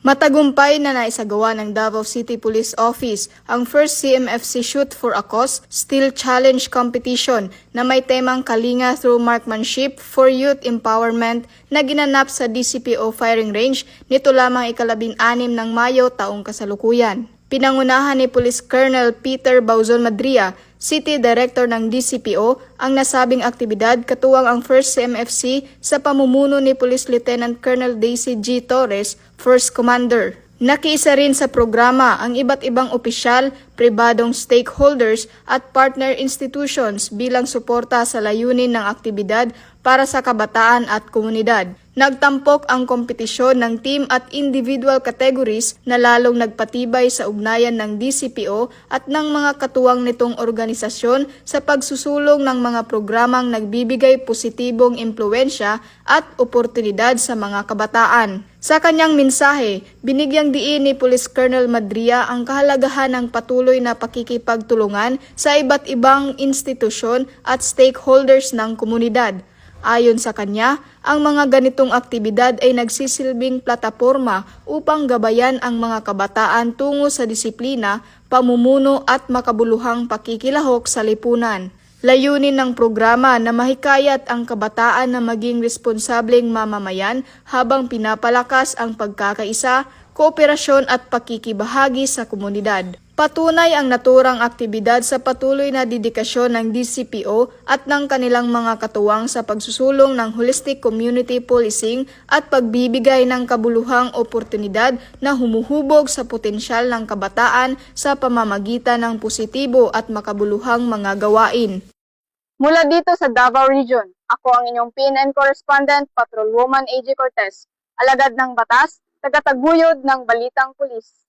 Matagumpay na naisagawa ng Davao City Police Office ang first CMFC Shoot for a Cause Steel Challenge Competition na may temang Kalinga through Marksmanship for Youth Empowerment na ginanap sa DCPO Firing Range nito lamang ika-16 ng Mayo taong kasalukuyan. Pinangunahan ni Police Colonel Peter Bauzon Madria, City Director ng DCPO, ang nasabing aktibidad katuwang ang first CMFC sa pamumuno ni Police Lieutenant Colonel Daisy G. Torres, First Commander. Nakiisa rin sa programa ang iba't ibang opisyal, pribadong stakeholders at partner institutions bilang suporta sa layunin ng aktibidad para sa kabataan at komunidad. Nagtampok ang kompetisyon ng team at individual categories na lalong nagpatibay sa ugnayan ng DCPO at ng mga katuwang nitong organisasyon sa pagsusulong ng mga programang nagbibigay positibong impluensya at oportunidad sa mga kabataan. Sa kanyang mensahe, binigyang diin ni Police Colonel Madria ang kahalagahan ng patuloy na pakikipagtulungan sa iba't ibang institusyon at stakeholders ng komunidad. Ayon sa kanya, ang mga ganitong aktibidad ay nagsisilbing plataporma upang gabayan ang mga kabataan tungo sa disiplina, pamumuno at makabuluhang pakikilahok sa lipunan. Layunin ng programa na mahikayat ang kabataan na maging responsableng mamamayan habang pinapalakas ang pagkakaisa, kooperasyon at pakikibahagi sa komunidad. Patunay ang naturang aktibidad sa patuloy na dedikasyon ng DCPO at ng kanilang mga katuwang sa pagsusulong ng holistic community policing at pagbibigay ng kabuluhang oportunidad na humuhubog sa potensyal ng kabataan sa pamamagitan ng positibo at makabuluhang mga gawain. Mula dito sa Davao Region, ako ang inyong PNN Correspondent, Patrolwoman AJ Cortez, alagad ng batas, tagataguyod ng Balitang Pulis.